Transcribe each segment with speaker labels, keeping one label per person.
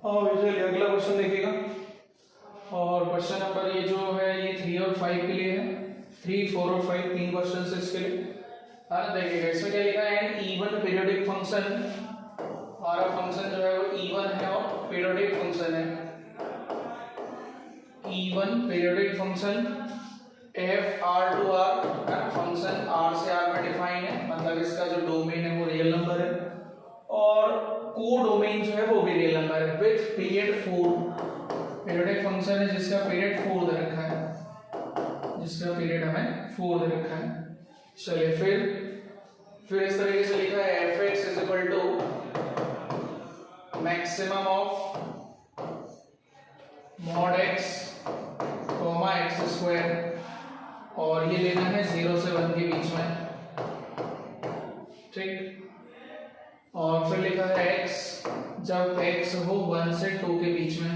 Speaker 1: और चलिए अगला क्वेश्चन देखिएगा। और क्वेश्चन नंबर ये जो है ये 3 और 5 के लिए है। 3, 4 और 5 तीन क्वेश्चन है इसके लिए। देखिएगा इसमें क्या लिखा है, एन इवन पीरियोडिक फंक्शन। हमारा फंक्शन जो है वो इवन है और पीरियोडिक फंक्शन है। Even periodic function f R to R function R से आर में डिफाइन है, मतलब इसका जो डोमेन है वो रियल नंबर है और को डोमेन जो है वो भी रियल नंबर है विथ पीरियड 4। पीरियोडिक फंक्शन है जिसका पीरियड 4 दे रखा है, जिसका पीरियड हमें 4 दे रखा है। चलिए फिर इस तरीके से लिखा है f x is equal to maximum of mod x comma x square, और ये लेना है 0 से 1 के बीच में, ठीक। और फिर लिखा है x जब x हो 1 से 2 के बीच में,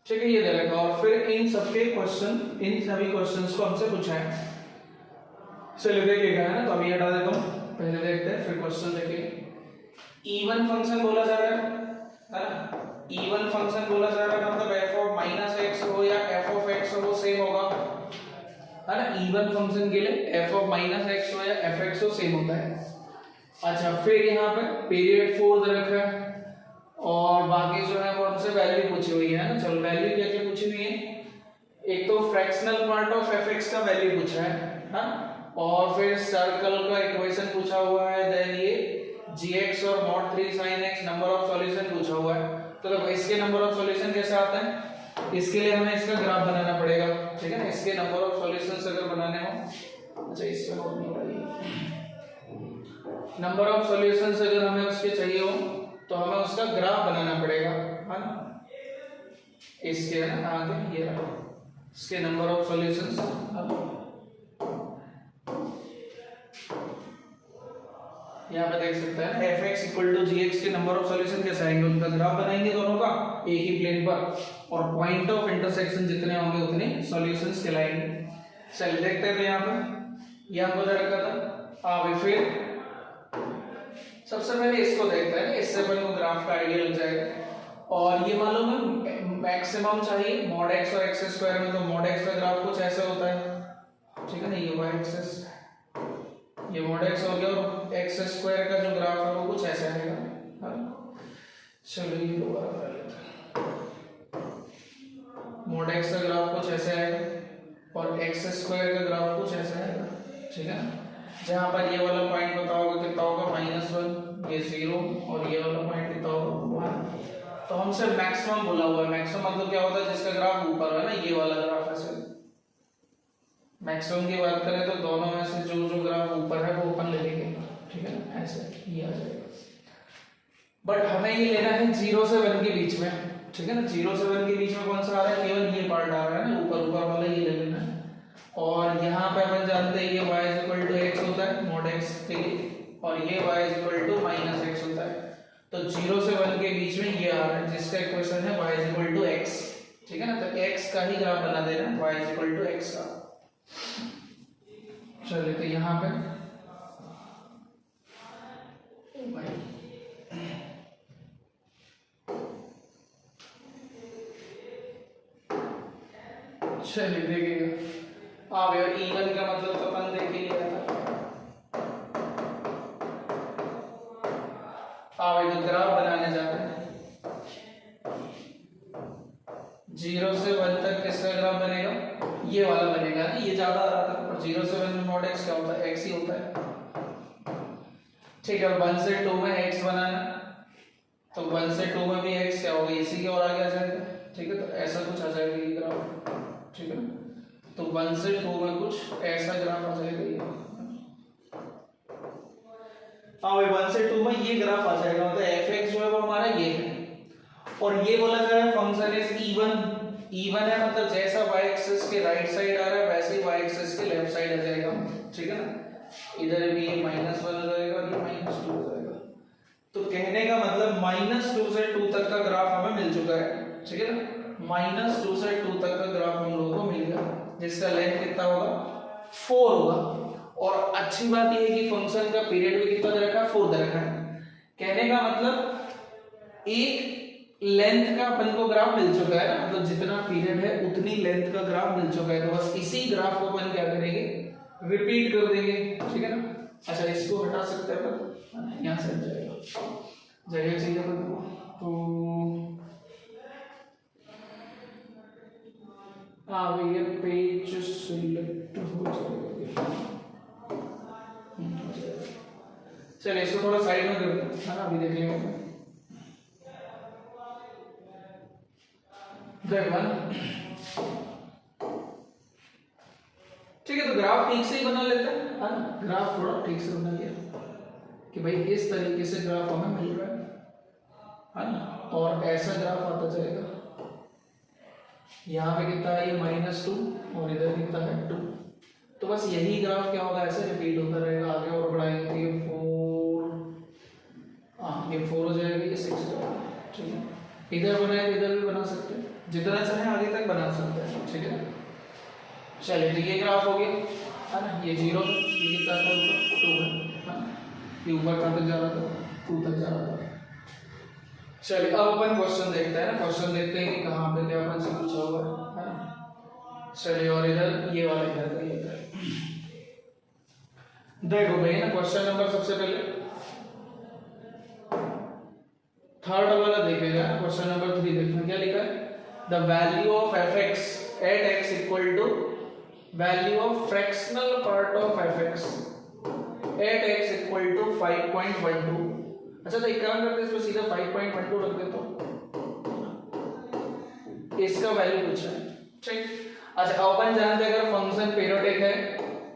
Speaker 1: ठीक है, ये दे रखा। और फिर इन सबके क्वेश्चन, इन सभी क्वेश्चंस को हमसे पूछा है। चलिए देखिएगा, है ना, तो अभी हटा देता हूं, पहले देखते हैं फिर क्वेश्चन देखिए। इवन फंक्शन बोला जा रहा है ना, इवन फंक्शन बोला जा रहा है मतलब f ऑफ माइनस एक्स हो या f ऑफ x हो सेम होगा, है ना। इवन फंक्शन के लिए f ऑफ माइनस एक्स हो या f(x) हो सेम होता है। अच्छा, फिर यहाँ पे पीरियड 4 दे रखा है और बाकी जो है वो हमसे वैल्यू पूछी हुई है ना। चलो वैल्यू क्या क्या पूछी हुई है, एक तो फ्रैक्शनल पार्ट ऑफ f(x) का वैल्यू पूछा है हाँ, और फिर सर्कल का इक्वेशन पूछा हुआ है, देन ये gx और mod 3 sin x number of solution पूछा हुआ है। तो देखो इसके नंबर ऑफ सॉल्यूशन कैसे आता है, इसके लिए हमें इसका ग्राफ बनाना पड़ेगा, ठीक है ना। इसके नंबर ऑफ सॉल्यूशंस अगर बनाने हो, अच्छा इसमें नोट नहीं पड़ेगी, नंबर ऑफ सॉल्यूशंस अगर हमें उसके चाहिए हो तो हमें उसका ग्राफ बनाना पड़ेगा, है ना। इसके है ना आगे ये रहा, इसके नंबर ऑफ सॉल्यूशंस यहाँ पे देख सकते हैं f(x) इक्वल टू gx के नंबर ऑफ सॉल्यूशन कैसे आएंगे, उनका ग्राफ बनाएंगे दोनों का एक ही प्लेन पर, और पॉइंट ऑफ इंटरसेक्शन जितने होंगे उतने सॉल्यूशंस कहलाएंगे। चलिए देखते हैं यहाँ पर रखा था। अभी फिर सबसे पहले इसको देखते हैं, इससे पहले को ग्राफ का आइडिया लग जाएगा। और ये मालूम है मैक्सिमम चाहिए मॉड x और x स्क्वायर में, तो मॉड x का ग्राफ कुछ ऐसे होता है, ठीक है ना। ये y एक्सिस, ये मॉड x हो गया, और x स्क्वायर का जो ग्राफ है वो कुछ ऐसे आएगा। चलो ये दोबारा कर लेते हैं, मॉड x का ग्राफ कुछ ऐसे आएगा और x स्क्वायर का ग्राफ कुछ ऐसे आएगा, ठीक है। जहां पर ये वाला पॉइंट पता होगा कितना होगा -1, ये 0, और ये वाला पॉइंट कितना होगा 1। तो हमसे मैक्सिमम बोला हुआ है, मैक्सिमम मतलब क्या होता है, जिसका ग्राफ ऊपर है ना, ये वाला ग्राफ ऐसे। मैक्सिमम की बात करें तो दोनों में से जो जो ग्राफ ऊपर है वो अपन ले लेंगे, ठीक है ना, ऐसे ये आ जाएगा। बट हमें ये लेना है 0 से 1 के बीच में, ठीक है ना। 0 से 1 के बीच में कौन सा आ रहा है, केवल ये पार्ट आ रहा है ना, ऊपर ऊपर वाला ये ले लेना है। और यहाँ पे अपन जानते हैं ये y इक्वल टू x होता है मॉड x के लिए, और ये y equal to minus x होता है। तो 0 से 1 के बीच में ये आ रहा है जिसका इक्वेशन है y इक्वल टू x, ठीक है ना। तो x का ही ग्राफ बना देना y इक्वल टू x का। चलिए तो यहाँ पे चलिए देखिएगा, अब यार इवन का मतलब तो अपन देख ही लिया था। अब जो ग्राफ बनाने जा रहे हैं 0 से 1 तक किसका ग्राफ बनेगा, ये वाला बनेगा ना, ये ज्यादा आ रहा था। और 0 से 1 में मॉड x क्या होता है, x ही होता है, ठीक है। और 1 से 2 में x बनाना, तो 1 से 2 में भी x क्या होगा, इसी के और आगे आ जाएगा, ठीक है। तो ऐसा कुछ आ जाएगा ये ग्राफ, ठीक है। तो 1 से 2 में कुछ ऐसा ग्राफ आ जाएगा ये, हाँ भाई 1 से 2 में ये ग्राफ आ जाएगा, मतलब f(x) जो है वो हमारा ये है। और ये बोला जा रहा है फंक्शन इज इवन, इवन है मतलब जैसा y एक्सिस के राइट साइड आ रहा है वैसे ही y एक्सिस के लेफ्ट साइड आ जाएगा, ठीक है ना। इधर भी ये -1 हो जाएगा और ये -2 हो जाएगा। तो कहने का मतलब -2 से 2 तक का ग्राफ हमें मिल चुका है, ठीक है ना। -2 से 2 तक का ग्राफ हम लोगों को मिल गया, जिसका लेंथ कितना होगा 4 होगा। और अच्छी बात यह है कि फंक्शन का पीरियड भी कितना दे रखा है, 4 दे रखा है। कहने का मतलब एक लेंथ का अपन को ग्राफ मिल चुका है ना, मतलब जितना पीरियड है उतनी लेंथ का ग्राफ मिल चुका है, तो बस इसी ग्राफ को अपन क्या करेंगे, रिपीट कर देंगे, ठीक है ना। अच्छा इसको हटा सकते हैं अपन, यहाँ से हट जाएगा, जगह चाहिए अपन को, तो हाँ भैया पेज सिलेक्ट हो जाएगा। चलिए इसको थोड़ा साइड में कर दो, है ना, अभी देख लेंगे। ठीक है, तो ग्राफ ठीक से ही बना लेते हैं, है ना, ग्राफ थोड़ा ठीक से बना लिया कि भाई इस तरीके से ग्राफ हमें मिल रहा है ना, और ऐसा ग्राफ आता जाएगा, यहाँ पे कितना है ये -2 और इधर कितना है 2, तो बस यही ग्राफ क्या होगा, ऐसे रिपीट होता रहेगा, आगे और बढ़ाएंगे तो ये 4, हाँ ये 4 हो जाएगा, ये 6 हो जाएगा, ठीक है। इधर बनाए तो इधर भी बना सकते हैं, जितना चाहे आगे तक बना सकते हैं, ठीक है। चलिए तो ये ग्राफ हो गया, है ना, ये 0 है, ये कितना था ऊपर 2 है ना, ये ऊपर कहाँ तक जा रहा था, 2 तक जा रहा था। चलिए अब अपन क्वेश्चन देखते हैं ना, क्वेश्चन देखते हैं कि कहाँ पे क्या अपन से पूछा हुआ है ना। चलिए और इधर ये वाला इधर का ये है, देखो भाई ना क्वेश्चन नंबर सबसे पहले थर्ड वाला देखेगा, क्वेश्चन नंबर 3 देखना क्या लिखा है, the value of fx at x equal to value of fractional part of fx at x equal to 5.12। अच्छा तो एक काम करते हैं, इसमें सीधा 5.12 रख देता हूं, इसका वैल्यू पूछा है, ठीक। अच्छा अपन जानते हैं अगर फंक्शन पीरियोडिक है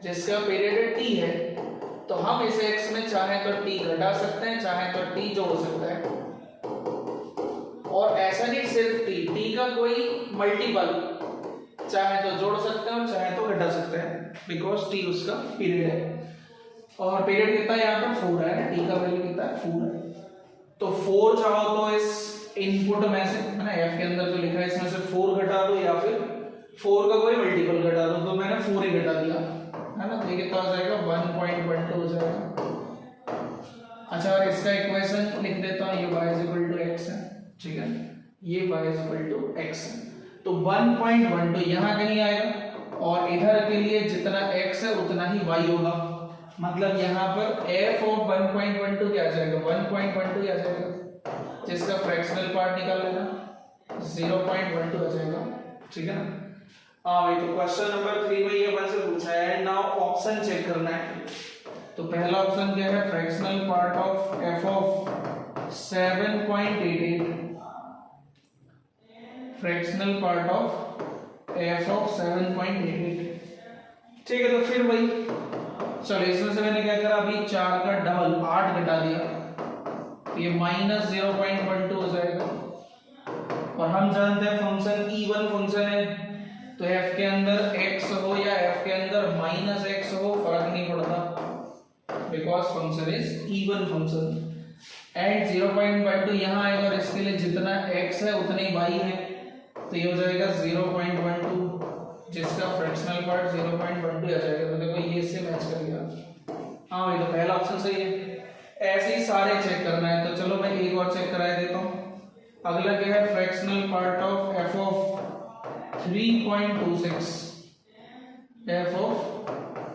Speaker 1: जिसका पीरियड t है, तो हम इसे x में चाहे तो t घटा सकते हैं, चाहे तो t जोड़ सकते हैं, और ऐसा नहीं सिर्फ t का कोई मल्टीपल चाहे तो जोड़ सकते हैं और चाहे तो घटा सकते हैं, बिकॉज t उसका पीरियड है, और पीरियड कितना है यहाँ पर 4 है, t का वैल्यू कितना है 4 है, तो 4 चाहो तो इस इनपुट में से, है ना, f के अंदर जो लिखा है इसमें से 4 घटा दो या फिर 4 का कोई मल्टीपल घटा दो, तो मैंने 4 ही घटा दिया, है ना, तो ये कितना हो जाएगा 1.12 हो जाएगा। अच्छा और इसका इक्वेशन लिख देता हूँ, ये y = x है, ठीक है, ये y = x है, तो 1.12 यहाँ कहीं आएगा, और इधर के लिए जितना x है उतना ही y होगा, मतलब यहाँ पर f ऑफ 1.12 क्या आ जाएगा, 1.12 आ जाएगा, जिसका फ्रैक्शनल पार्ट निकाल लेना 0.12 आ जाएगा, ठीक है ना। हाँ तो क्वेश्चन नंबर 3 में ये अपन से पूछा है, नाउ ऑप्शन चेक करना है, तो पहला ऑप्शन क्या है, fractional part of f of 7.88, fractional part of f of 7.88, ठीक है। तो फिर वही चलो इसमें से मैंने क्या करा, अभी 4 का डबल 8 घटा दिया, तो ये -0.12 हो जाएगा, और हम जानते हैं फंक्शन इवन फंक्शन है, तो f के अंदर x हो या f के अंदर -x हो फर्क नहीं पड़ता, because function is even function, and 0.12 यहाँ आएगा, और इसके लिए जितना x है उतने y है, तो ये हो जाएगा 0.12, जिसका फ्रैक्शनल पार्ट 0.12 आ जाएगा, तो देखो ये इससे मैच कर गया। हाँ भाई तो पहला ऑप्शन सही है, ऐसे ही सारे चेक करना है, तो चलो मैं एक और चेक करा देता हूँ। अगला क्या है, fractional part of f of 3.26, f of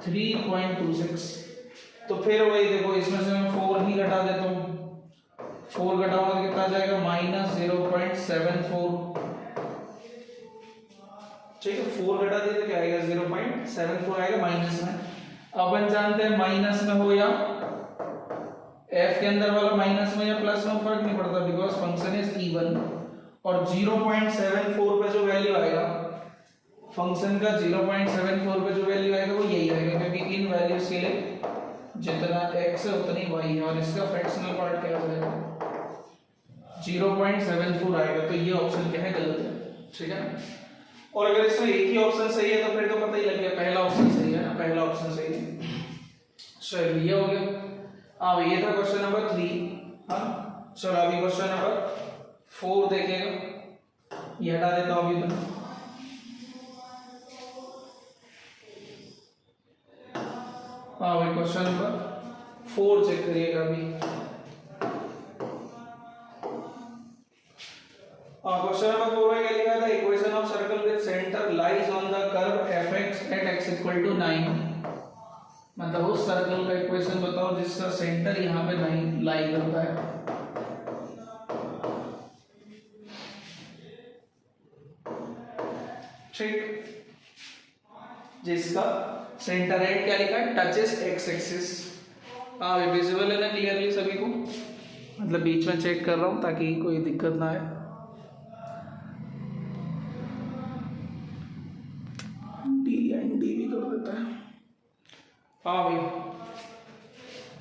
Speaker 1: 3.26, तो फिर वही देखो इसमें से मैं 4 ही घटा देता हूँ, 4 घटाऊंगा तो कितना आ जाएगा -0.74, ठीक है, 4 घटा दिए तो क्या आएगा 0.74 आएगा माइनस में। अपन जानते हैं माइनस में हो या f के अंदर वाला माइनस में या प्लस में फर्क नहीं पड़ता, बिकॉज फंक्शन इज इवन, और 0.74 पे जो वैल्यू आएगा फंक्शन का, 0.74 पे जो वैल्यू आएगा वो यही आएगा, क्योंकि इन वैल्यूज के लिए जितना x है उतनी y है, और इसका फ्रैक्शनल पार्ट क्या हो जाएगा 0.74 आएगा, तो ये ऑप्शन क्या है, गलत है, ठीक है ना। और अगर इसमें एक ही ऑप्शन सही है तो फिर तो पता ही लग गया पहला ऑप्शन सही है ना, पहला ऑप्शन सही है। चलो ये हो गया, हाँ ये था क्वेश्चन नंबर 3। हाँ चलो अभी क्वेश्चन नंबर 4 देखेगा, ये हटा देता हूँ अभी तो। हाँ भाई क्वेश्चन नंबर 4 चेक करिएगा अभी। Lies on the curve f x at x equal to 9, मतलब उस सर्कल का इक्वेशन बताओ जिसका सेंटर यहाँ पे 9 लाई करता है। ठीक, जिसका सेंटर एट क्या लिखा है, टचेस एक्स एक्सिस। हाँ विजिबल है ना क्लियरली सभी को, मतलब बीच में चेक कर रहा हूँ ताकि कोई दिक्कत ना आए। डी एंड डी भी कर देता है। हाँ भाई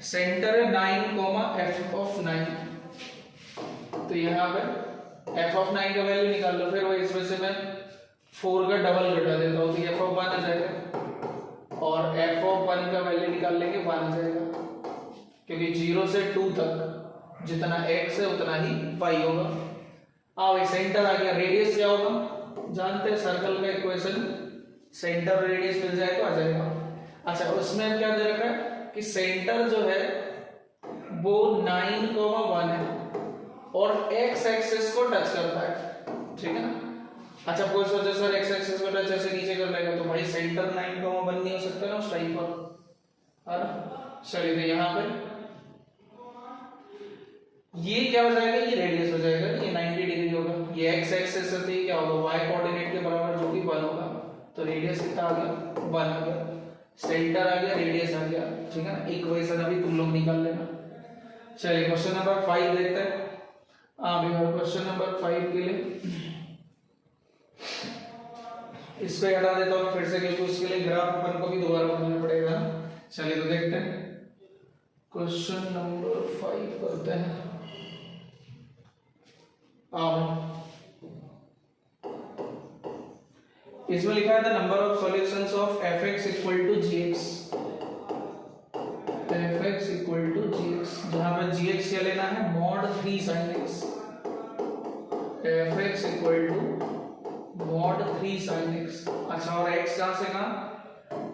Speaker 1: सेंटर है 9 एफ ऑफ 9, तो यहाँ पे एफ ऑफ 9 का वैल्यू निकाल लो। फिर वो इसमें से मैं 4 का डबल घटा देता हूँ तो एफ ऑफ 1 आ जाएगा, और एफ ऑफ 1 का वैल्यू निकाल लेंगे 1 आ जाएगा, क्योंकि 0 से 2 तक जितना x है उतना ही y होगा। भाई सेंटर आ गया। रेडियस क्या होगा जानते हैं, सर्कल का इक्वेशन, सेंटर रेडियस मिल जाए तो आ जाएगा। अच्छा उसमें क्या दे रखा है कि सेंटर जो है वो 9,1 है और x एक्सिस को टच करता है, ठीक है ना। अच्छा कोई सोचे सर x एक्सिस को टच ऐसे नीचे कर लेगा, तो भाई सेंटर 9,1 नहीं हो सकता ना उस टाइम पर, है ना। चलिए तो यहाँ पे ये क्या हो जाएगा, ये रेडियस हो जाएगा, ये 90 डिग्री होगा। ये x एक्सिस है तो ये क्या होगा, y कोऑर्डिनेट के बराबर जो कि 1 होगा, तो रेडियस कितना आ गया 1 आ गया, सेंटर आ गया, रेडियस आ गया, ठीक है ना। इक्वेशन अभी तुम लोग निकाल लेना। चलिए क्वेश्चन नंबर 5 देखते हैं। क्वेश्चन नंबर 5 के लिए इसको हटा देता हूँ फिर से, क्योंकि उसके लिए ग्राफ अपन को भी दोबारा बनाना पड़ेगा। चलिए तो देखते हैं क्वेश्चन नंबर 5 करते हैं। इसमें लिखा है the number of solutions of f x equal to g x, f x equal to g x, जहां पर जी एक्स क्या लेना है, mod 3 sin x, f x equal to mod 3 sin x। अच्छा और x कहां से कहां,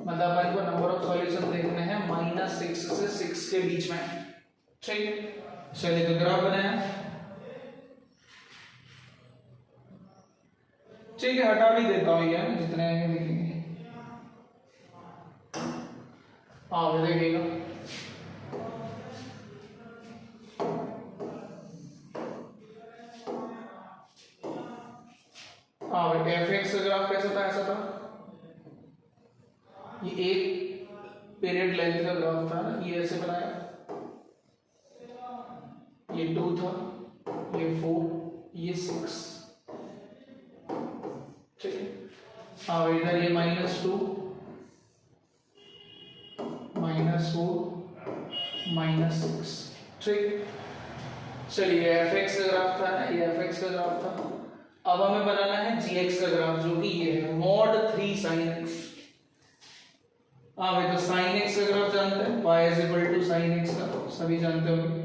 Speaker 1: मतलब अपन को नंबर ऑफ सॉल्यूशन देखने हैं -6 से 6 के बीच में, ठीक। चलिए तो ग्राफ बनाया, ठीक है हटा भी देता हूँ ये जितने लिखेंगे। देखिएगा एफ एक्स का ग्राफ कैसा था, ऐसा था, ये एक पीरियड लेंथ का ग्राफ था ना, ये ऐसे बनाया, ये 2 था, ये 4, ये 6, ठीक है। इधर ये -2, -4, -6, ठीक। चलिए एफ एक्स का ग्राफ था ना, ये एफ एक्स का ग्राफ था। अब हमें बनाना है जी एक्स का ग्राफ, जो कि ये है मॉड 3 sin x। भाई तो sin x का ग्राफ जानते हैं, y is equal to sin x का सभी जानते होंगे,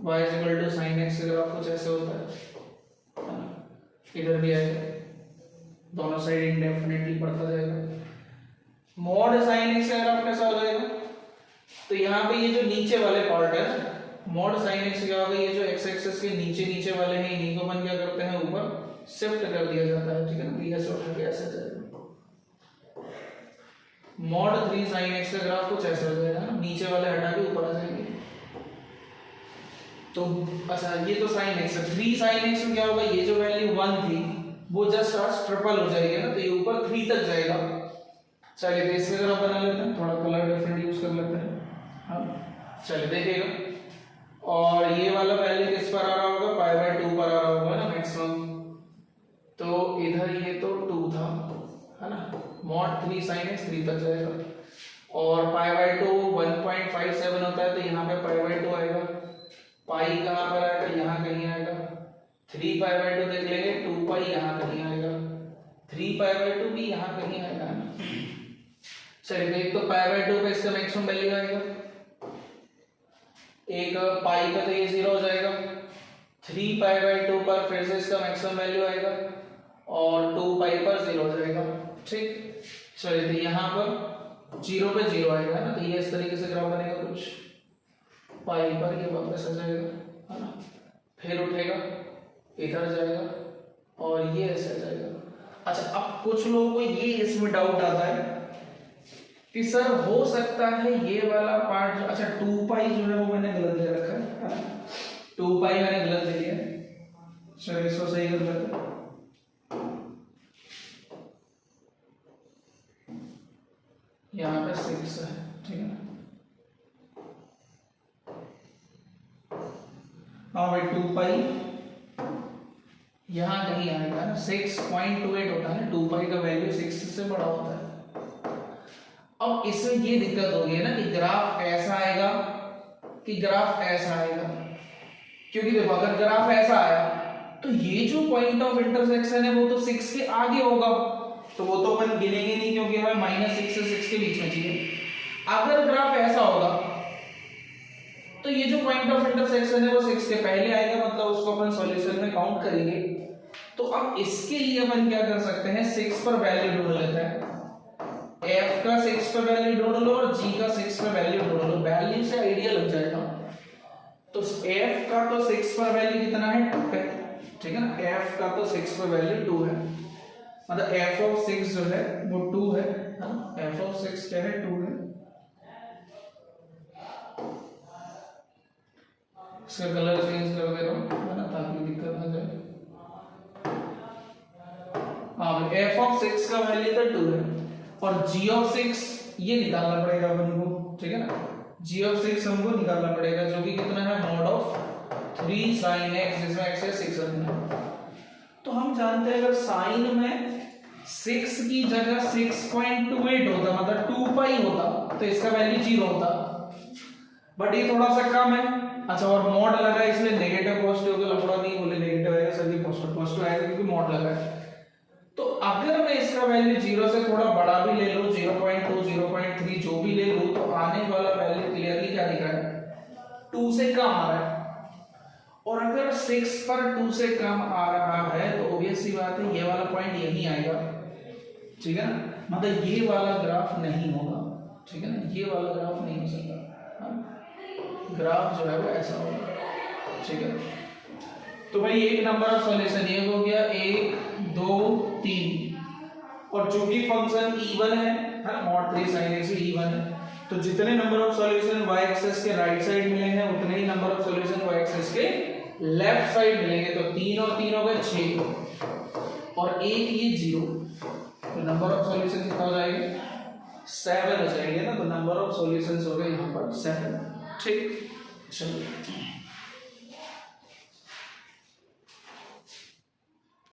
Speaker 1: y is equal to sin x का ग्राफ कुछ ऐसे होता है, इधर भी आएगा, दोनों साइड इंडेफिनिटली बढ़ता जाएगा। मॉड sin x का ग्राफ कैसा हो जाएगा, तो यहाँ पे ये जो नीचे वाले पार्ट है मॉड sin x क्या होगा, ये जो x एक्सिस के नीचे वाले हैं इन्हीं को अपन क्या करते हैं ऊपर शिफ्ट कर दिया जाता है, ठीक है ना। ये उठा के ऐसे जाएगा, मॉड 3 sin x का ग्राफ कुछ ऐसा हो जाएगा ना, नीचे वाले हटा के ऊपर आ जाएंगे। तो अच्छा ये तो sin x है, 3 sin x में क्या होगा, ये जो वैल्यू 1 थी वो जस्ट आज ट्रिपल हो जाएगी ना, तो ये ऊपर 3 तक जाएगा। चलिए तो इसके ग्राफ बना लेते हैं, थोड़ा कलर डिफरेंट यूज कर लेते हैं। हाँ चलिए देखिएगा, और ये वाला वैल्यू किस पर आ रहा होगा, π/2 पर आ रहा होगा ना मैक्सिमम, तो इधर ये तो 2 था, है ना, मॉड 3 sin x 3 तक जाएगा, और π/2 1.57 होता है, तो यहाँ पे π/2 आएगा, पाई कहाँ पर आएगा, यहाँ कहीं आएगा, 3π/2 देख लेंगे, 2π यहाँ कहीं आएगा, 3π/2 भी यहाँ कहीं आएगा ना। चलिए एक तो π/2 पे इसका मैक्सिमम वैल्यू आएगा, एक पाई का तो ये 0 हो जाएगा, 3π/2 पर फिर से इसका मैक्सिमम वैल्यू आएगा, और 2π पर 0 हो जाएगा, ठीक। चलिए तो यहाँ पर 0 पे 0 आएगा ना, तो ये इस तरीके से ग्राफ बनेगा कुछ, पाई पर ये वापस आ जाएगा, है ना, फिर उठेगा इधर जाएगा और ये ऐसे आ जाएगा। अच्छा, अब कुछ लोगों को ये इसमें डाउट आता है कि सर हो सकता है ये वाला पार्ट, अच्छा 2 पाई जो है वो मैंने गलत ले रखा है, 2 पाई मैंने गलत ले लिया, चलो इसको सही कर लेते हैं। यहाँ पे 6 है, ठीक है ना। हाँ भाई 2 पाई यहाँ कहीं आएगा ना, 6.28 होता है, 2 पाई का वैल्यू 6 से बड़ा होता है। अब इसमें ये दिक्कत होगी है ना कि ग्राफ ऐसा आएगा कि ग्राफ ऐसा आएगा, क्योंकि देखो अगर ग्राफ ऐसा आया तो ये जो पॉइंट ऑफ इंटरसेक्शन है वो तो 6 के आगे होगा, तो वो तो अपन गिनेंगे नहीं क्योंकि हमें -6 से 6 के बीच में चाहिए। अगर ग्राफ ऐसा होगा तो ये जो पॉइंट ऑफ इंटरसेक्शन है वो 6 के पहले आएगा, मतलब उसको अपन सॉल्यूशन में काउंट करेंगे। तो अब इसके लिए अपन क्या कर सकते हैं, 6 पर वैल्यू ढूंढ लेते हैं, f का 6 पर वैल्यू ढूंढ लो और g का 6 पर वैल्यू ढूंढ लो, वैल्यू से आइडिया लग जाएगा। तो f का तो 6 पर वैल्यू कितना है, 2 है, ठीक है ना। f का तो 6 पर वैल्यू 2 है, मतलब f ऑफ 6 जो है वो 2 है ना, f ऑफ 6 क्या है, 2 है। इसका कलर चेंज कर दे रहा हूं है ना, ताकि दिक्कत ना जाए। हाँ, f ऑफ 6 का वैल्यू तो 2 है और g ऑफ 6 ये निकालना पड़ेगा अपन को, ठीक है ना। g ऑफ 6 हमको निकालना पड़ेगा जो कि कितना है, mod ऑफ 3 sin x, जिसमें x है 6 है। तो हम जानते हैं अगर sin में 6 की जगह 6.28 होता, मतलब 2 पाई होता, तो इसका वैल्यू 0 होता, बट ये थोड़ा सा कम है। अच्छा, और मॉड लगा है इसलिए नेगेटिव पॉजिटिव का लफड़ा नहीं, बोले नेगेटिव आएगा सभी पॉजिटिव आएगा क्योंकि मॉड लगा है। तो अगर मैं इसका वैल्यू 0 से थोड़ा बड़ा भी ले लूं, 0.2 0.3 जो भी ले लूं, तो आने वाला वैल्यू क्लियरली क्या दिख रहा है, 2 से कम आ रहा है। और अगर 6 पर 2 से कम आ रहा है तो ऑब्वियस सी बात है ये वाला पॉइंट यहीं आएगा, ठीक है ना, मतलब ये वाला ग्राफ नहीं होगा, ठीक है ना, ये वाला ग्राफ नहीं हो सकता, ग्राफ जो है वो ऐसा होगा, ठीक है। तो भाई एक नंबर ऑफ सॉल्यूशन ये हो गया, 1 2 3, और चूंकि फंक्शन इवन है ना, mod 3 sin x इवन है, तो जितने number of solution y axis के राइट साइड मिलेंगे उतने ही number of solution y axis के लेफ्ट साइड मिलेंगे। तो 3 और 3 हो गए 6 और 1 ये 0, तो नंबर ऑफ सॉल्यूशन कितना हो जाएगा, 7 हो जाएंगे ना। तो नंबर ऑफ सॉल्यूशंस हो गए यहाँ पर 7, ठीक। चलो